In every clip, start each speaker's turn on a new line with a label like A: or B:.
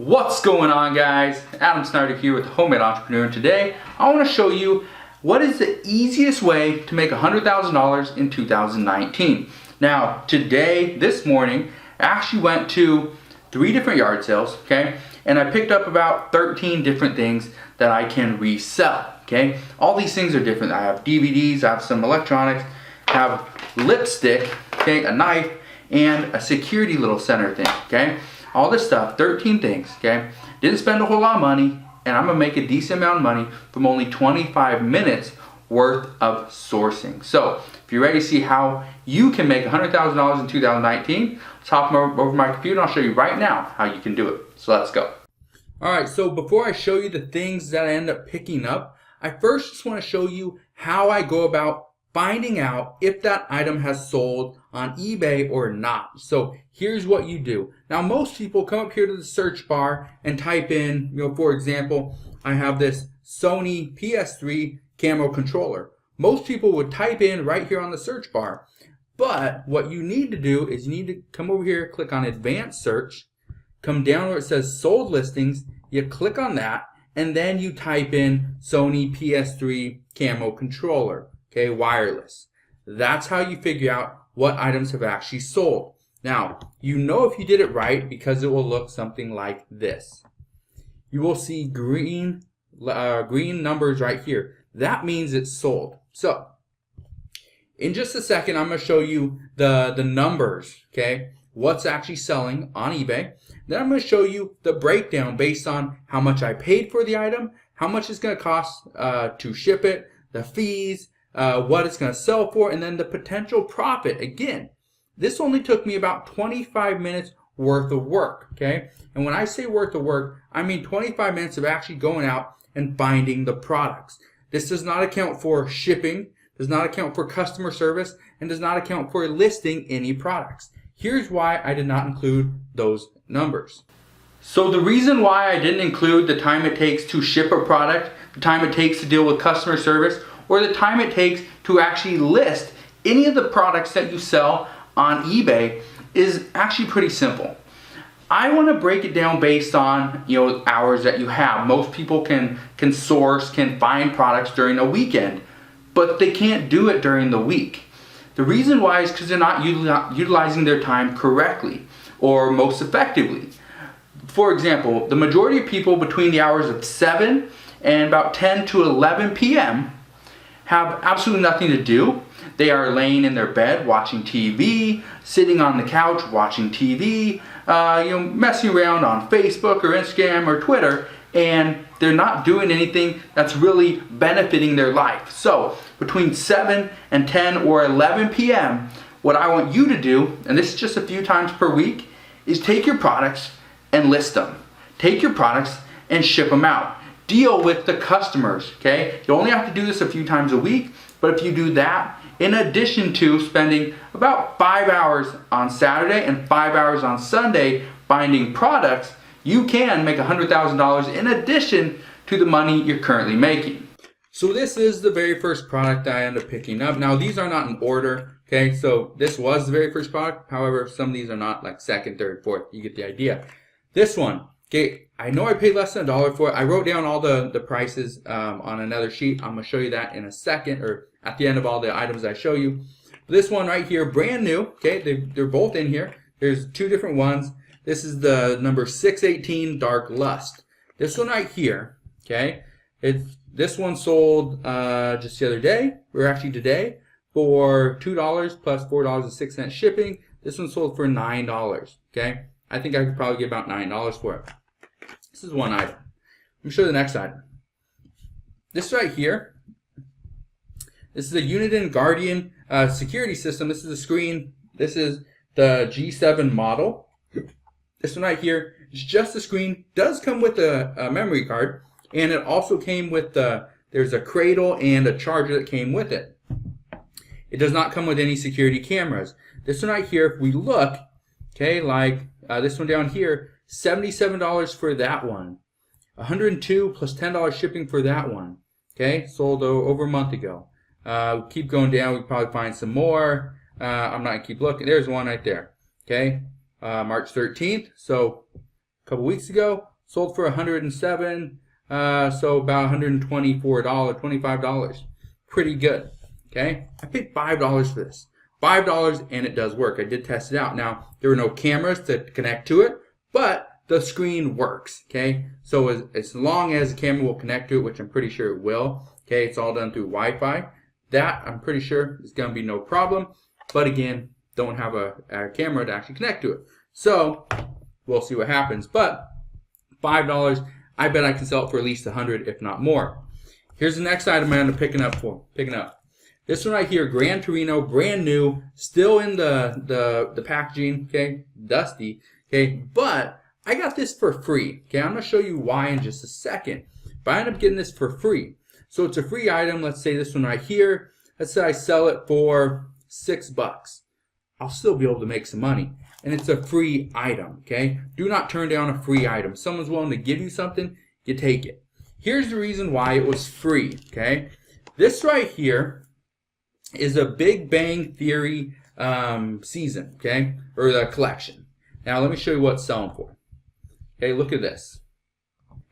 A: What's going on, guys? Adam Snyder here with Homemade Entrepreneur. Today I want to show you what is the easiest way to make $100,000 in 2019. Now today, this morning, I actually went to 3 different yard sales, okay? And I picked up about 13 different things that I can resell, okay? All these things are different. I have DVDs, I have some electronics, I have lipstick, okay, a knife, and a security little center thing, okay? All this stuff, 13 things, okay? Didn't spend a whole lot of money, and I'm gonna make a decent amount of money from only 25 minutes worth of sourcing. So, if you're ready to see how you can make $100,000 in 2019, let's hop over my computer and I'll show you right now how you can do it. So let's go. All right, so before I show you the things that I end up picking up, I first just wanna show you how I go about finding out if that item has sold on eBay or not. So here's what you do. Now most people come up here to the search bar and type in, for example, I have this Sony PS3 Camo controller. Most people would type in right here on the search bar. But what you need to do is you need to come over here, click on advanced search, come down where it says sold listings, you click on that, and then you type in Sony PS3 Camo controller. Okay, wireless. That's how you figure out what items have actually sold. Now, you know if you did it right because it will look something like this. You will see green numbers right here. That means it's sold. So, in just a second, I'm going to show you the numbers, okay? What's actually selling on eBay. Then I'm going to show you the breakdown based on how much I paid for the item, how much it's going to cost to ship it, the fees, what it's going to sell for, and then the potential profit. Again, this only took me about 25 minutes worth of work, okay? And when I say worth of work, I mean 25 minutes of actually going out and finding the products. This does not account for shipping, does not account for customer service, and does not account for listing any products. Here's why I did not include those numbers. So the reason why I didn't include the time it takes to ship a product, the time it takes to deal with customer service, or the time it takes to actually list any of the products that you sell on eBay is actually pretty simple. I want to break it down based on hours that you have. Most people can source, can find products during a weekend, but they can't do it during the week. The reason why is because they're not utilizing their time correctly or most effectively. For example, the majority of people between the hours of 7 and about 10 to 11 p.m. have absolutely nothing to do. They are laying in their bed watching TV, sitting on the couch watching TV, messing around on Facebook or Instagram or Twitter, and they're not doing anything that's really benefiting their life. So between 7 and 10 or 11 p.m., what I want you to do, and this is just a few times per week, is take your products and list them. Take your products and ship them out. Deal with the customers, okay? You only have to do this a few times a week, but if you do that, in addition to spending about 5 hours on Saturday and 5 hours on Sunday finding products, you can make $100,000 in addition to the money you're currently making. So this is the very first product I ended up picking up. Now these are not in order, okay? So this was the very first product. However, some of these are not, like second, third, fourth. You get the idea. This one, okay, I know I paid less than $1 for it. I wrote down all the prices on another sheet. I'm going to show you that in a second, or at the end of all the items I show you. This one right here, brand new, okay, they're both in here. There's 2 different ones. This is the number 618 Dark Lust. This one right here, okay, this one sold just the other day, or actually today, for $2 plus $4.06 shipping. This one sold for $9, okay. I think I could probably get about $9 for it. This is one item. Let me show you the next item. This right here, this is a Uniden Guardian security system. This is a screen. This is the G7 model. This one right here is just a screen. Does come with a memory card, and it also came with there's a cradle and a charger that came with it. It does not come with any security cameras. This one right here, if we look, okay, like this one down here, $77 for that one. $102 plus $10 shipping for that one. Okay, sold over a month ago. Keep going down, we probably find some more. I'm not gonna keep looking. There's one right there. Okay, March 13th. So couple weeks ago. Sold for $107, so about $124, $25. Pretty good. Okay, I paid $5 for this. $5, and it does work. I did test it out. Now, there were no cameras to connect to it, but the screen works. Okay, so as long as the camera will connect to it, which I'm pretty sure it will. Okay, it's all done through Wi-Fi. That I'm pretty sure is going to be no problem. But again, don't have a camera to actually connect to it. So we'll see what happens. But $5, I bet I can sell it for at least $100, if not more. Here's the next item I'm picking up. This one right here, Gran Torino, brand new, still in the packaging, okay, dusty, okay, but I got this for free, okay. I'm going to show you why in just a second, but I ended up getting this for free. So it's a free item. Let's say this one right here, let's say I sell it for $6. I'll still be able to make some money. And it's a free item, okay? Do not turn down a free item. Someone's willing to give you something, you take it. Here's the reason why it was free, okay? This right here is a Big Bang Theory season, okay? Or the collection. Now, let me show you what it's selling for. Okay, look at this.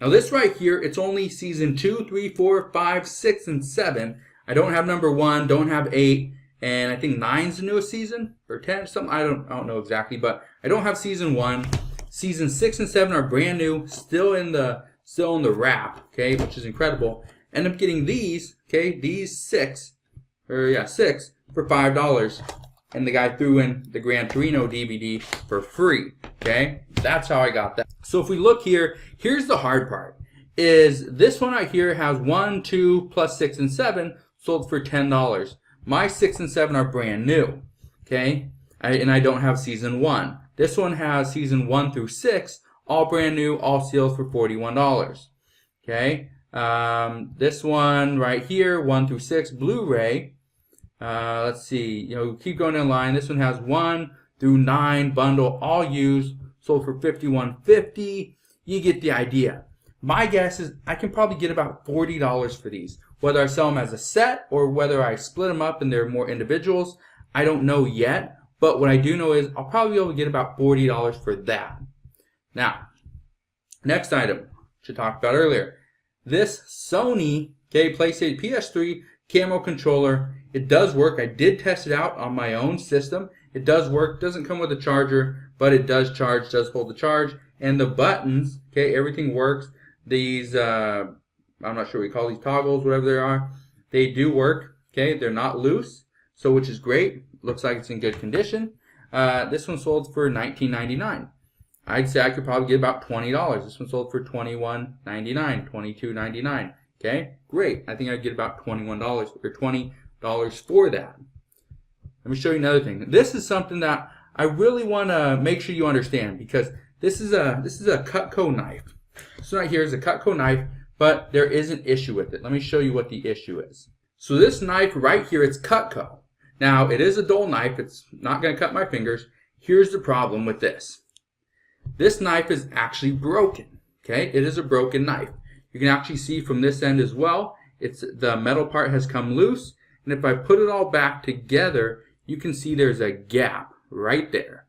A: Now, this right here, it's only season 2, 3, 4, 5, 6, and 7. I don't have number 1, don't have 8. And I think 9's the newest season, or 10 or something. I don't know exactly, but I don't have season 1. Season 6 and 7 are brand new, still in the wrap, okay, which is incredible. End up getting these, okay, these 6 for $5, and the guy threw in the Gran Torino DVD for free, okay. That's how I got that. So if we look here, here's the hard part: is this one right here has 1, 2 plus 6 and 7 sold for $10. My 6 and 7 are brand new, okay? And I don't have season 1. This one has season 1 through 6, all brand new, all sealed for $41, okay? This one right here, 1 through 6, Blu-ray. Let's see, keep going in line. This one has 1 through 9, bundle, all used, sold for $51.50. You get the idea. My guess is I can probably get about $40 for these. Whether I sell them as a set or whether I split them up and they're more individuals, I don't know yet. But what I do know is I'll probably be able to get about $40 for that. Now, next item, which I talked about earlier. This Sony, okay, PlayStation PS3 camera controller. It does work. I did test it out on my own system. It does work. Doesn't come with a charger, but it does charge, does hold the charge. And the buttons, okay, everything works. These, I'm not sure what you call these toggles, whatever they are. They do work, okay? They're not loose, so which is great. Looks like it's in good condition. This one sold for $19.99. I'd say I could probably get about $20. This one sold for $21.99, $22.99. Okay, great. I think I'd get about $21 or $20 for that. Let me show you another thing. This is something that I really want to make sure you understand, because this is a Cutco knife. This right here is a Cutco knife, but there is an issue with it. Let me show you what the issue is. So this knife right here, it's Cutco. Now, it is a dull knife. It's not going to cut my fingers. Here's the problem with this. This knife is actually broken. Okay, it is a broken knife. You can actually see from this end as well, the metal part has come loose. And if I put it all back together, you can see there's a gap right there.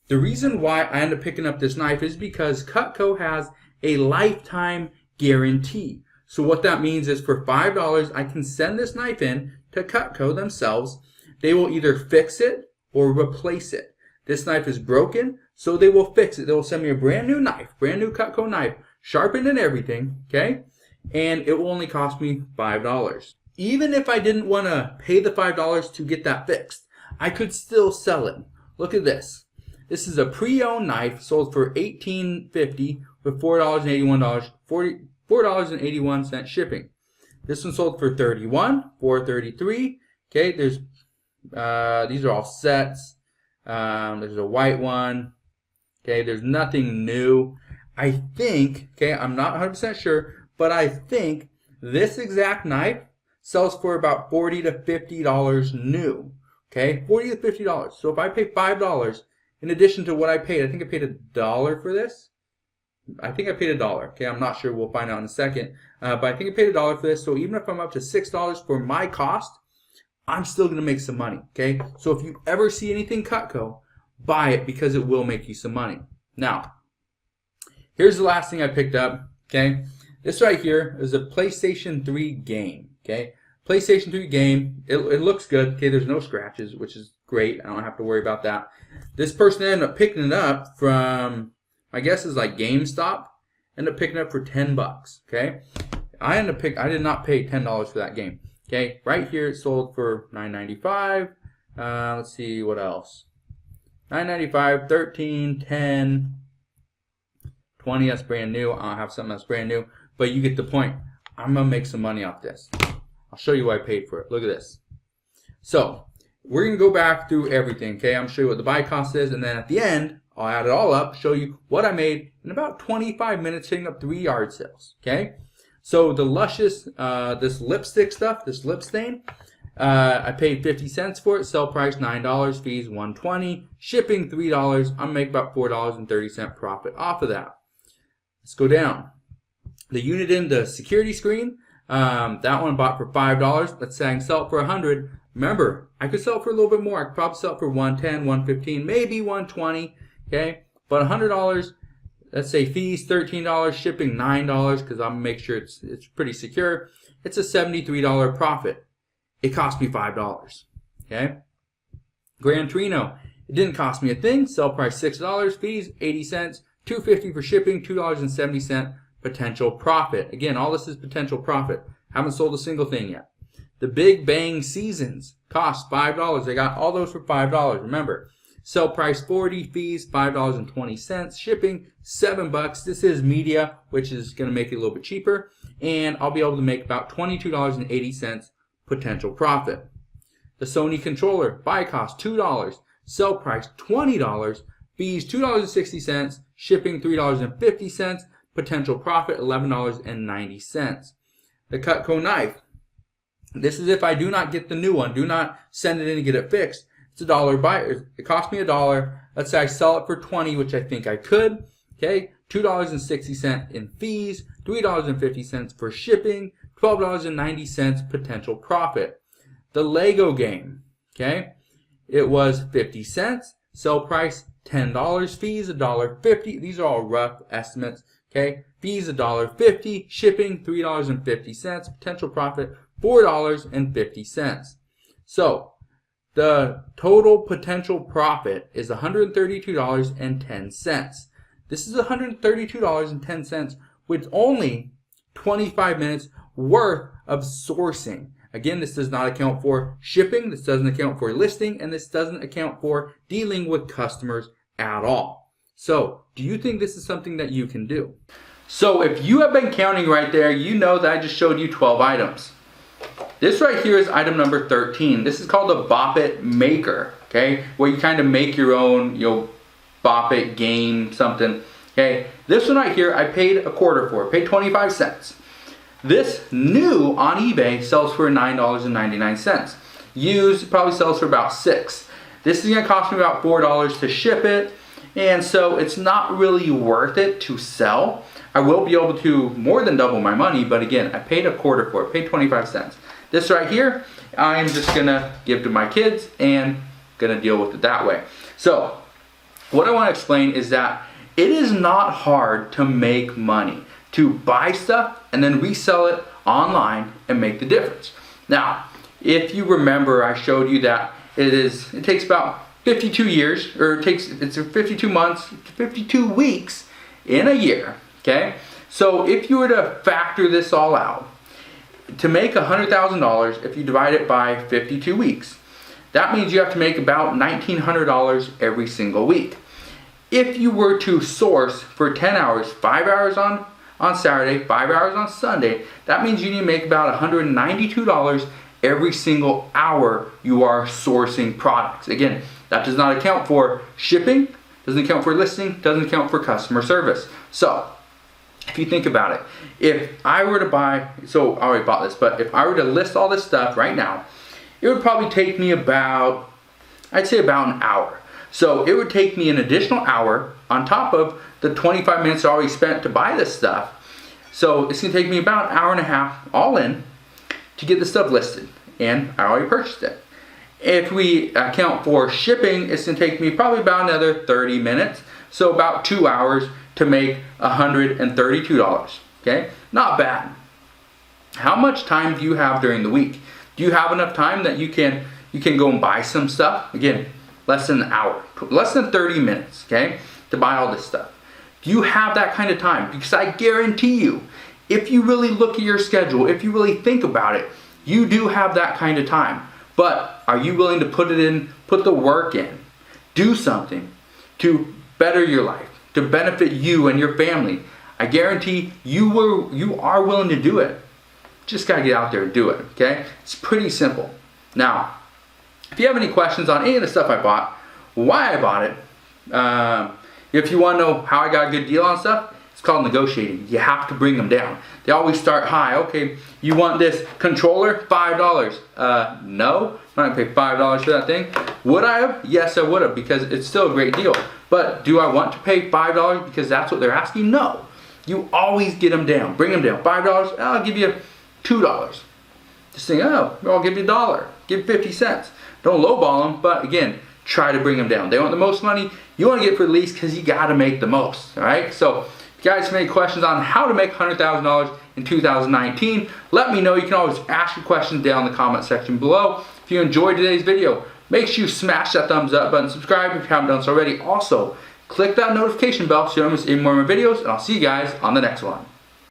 A: The reason why I ended up picking up this knife is because Cutco has a lifetime guarantee. So what that means is for $5, I can send this knife in to Cutco themselves. They will either fix it or replace it. This knife is broken, so they will fix it. They will send me a brand new knife, brand new Cutco knife, sharpened and everything, okay? And it will only cost me $5. Even if I didn't want to pay the $5 to get that fixed, I could still sell it. Look at this. This is a pre-owned knife sold for $18.50 with $4.81, $4.81 shipping. This one sold for $31, $4.33. Okay, these are all sets. There's a white one. Okay, there's nothing new. I think, okay, I'm not 100% sure, but I think this exact knife sells for about $40 to $50 new. Okay, $40 to $50. So if I pay $5, in addition to what I paid, I think I paid $1 for this. I think I paid $1. Okay, I'm not sure. We'll find out in a second. But I think I paid $1 for this. So even if I'm up to $6 for my cost, I'm still going to make some money. Okay, so if you ever see anything Cutco, buy it because it will make you some money. Now, Here's the last thing I picked up, okay? This right here is a PlayStation 3 game, okay? PlayStation 3 game, it looks good, okay? There's no scratches, which is great. I don't have to worry about that. This person ended up picking it up from, I guess it's like GameStop. Ended up picking it up for $10, okay? I did not pay $10 for that game, okay? Right here it sold for $9.95. Let's see what else. $9.95, $13, $10, $20. That's brand new. I'll have something that's brand new, but you get the point. I'm gonna make some money off this. I'll show you what I paid for it. Look at this. So we're gonna go back through everything, okay? I'm gonna show you what the buy cost is, and then at the end, I'll add it all up, show you what I made in about 25 minutes hitting up 3 yard sales, okay? So the Luscious, this lipstick stuff, this lip stain, I paid 50 cents for it, sell price $9, fees $1.20, shipping $3. I'm gonna make about $4.30 profit off of that. Let's go down. The Uniden, the security screen, that one I bought for $5. Let's say I can sell it for $100. Remember, I could sell it for a little bit more. I could probably sell it for $110, $115, maybe $120. Okay, but $100. Let's say fees $13, shipping $9 because I'm gonna make sure it's pretty secure. It's a $73 profit. It cost me $5. Okay, Gran Torino. It didn't cost me a thing. Sell price $6, fees 80 cents, $2.50 for shipping, $2.70 potential profit. Again, all this is potential profit. Haven't sold a single thing yet. The Big Bang Seasons cost $5. I got all those for $5. Remember, sell price $40, fees $5.20, shipping $7. This is media, which is going to make it a little bit cheaper, and I'll be able to make about $22.80 potential profit. The Sony controller, buy cost $2, sell price $20, fees $2.60, shipping $3.50, potential profit $11.90. The Cutco knife. This is if I do not get the new one. Do not send it in and get it fixed. It's $1 buy. It cost me $1. Let's say I sell it for $20, which I think I could. Okay, $2.60 in fees, $3.50 for shipping, $12.90 potential profit. The Lego game. Okay, it was 50 cents. Sell price $10. Fees $1.50. These are all rough estimates. Okay, fees $1.50. Shipping $3.50. Potential profit $4.50. So the total potential profit is $132.10. This is $132.10 with only 25 minutes worth of sourcing. Again, this does not account for shipping, this doesn't account for listing, and this doesn't account for dealing with customers at all. So, do you think this is something that you can do? So, if you have been counting right there, you know that I just showed you 12 items. This right here is item number 13. This is called a Bop It Maker, okay? Where you kind of make your own, Bop It game, something, okay? This one right here, I paid a quarter for. I paid 25 cents. This new on eBay sells for $9.99. Used probably sells for about $6. This is gonna cost me about $4 to ship it, and so it's not really worth it to sell. I will be able to more than double my money, but again, I paid a quarter for it, I paid 25 cents. This right here, I'm just gonna give to my kids and gonna deal with it that way. So, what I wanna explain is that it is not hard to make money, to buy stuff and then resell it online and make the difference. Now, if you remember, I showed you that it takes about 52 years, or it's 52 months, 52 weeks in a year. Okay, so if you were to factor this all out, to make $100,000, if you divide it by 52 weeks, that means you have to make about $1,900 every single week. If you were to source for 10 hours, 5 hours on Saturday, 5 hours on Sunday, that means you need to make about $192 every single hour you are sourcing products. Again, that does not account for shipping, doesn't account for listing, doesn't account for customer service. So, if you think about it, if I were to buy, so I already bought this, but if I were to list all this stuff right now, it would probably take me about, I'd say about an hour. So it would take me an additional hour on top of the 25 minutes I already spent to buy this stuff. So it's gonna take me about an hour and a half all in to get the stuff listed, and I already purchased it. If we account for shipping, it's gonna take me probably about another 30 minutes. So about 2 hours to make $132. Okay, not bad. How much time do you have during the week? Do you have enough time that you can go and buy some stuff? Again, less than an hour, less than 30 minutes, okay, to buy all this stuff. Do you have that kind of time? Because I guarantee you, if you really look at your schedule, if you really think about it, you do have that kind of time. But are you willing to put the work in, do something to better your life, to benefit you and your family? I guarantee you are willing to do it. Just gotta get out there and do it, okay? It's pretty simple. Now, if you have any questions on any of the stuff I bought, why I bought it, if you want to know how I got a good deal on stuff, it's called negotiating. You have to bring them down. They always start high. Okay, you want this controller? $5. No, I'm not gonna pay $5 for that thing. Would I have? Yes, I would have, because it's still a great deal. But do I want to pay $5 because that's what they're asking? No. You always get them down. Bring them down. $5, I'll give you $2. Just think, oh, I'll give you $1. Give 50 cents. Don't lowball them, but again, try to bring them down. They want the most money. You want to get for the least because you got to make the most. All right. So, if you guys have any questions on how to make $100,000 in 2019, let me know. You can always ask your questions down in the comment section below. If you enjoyed today's video, make sure you smash that thumbs up button. Subscribe if you haven't done so already. Also, click that notification bell so you don't miss any more of my videos. And I'll see you guys on the next one.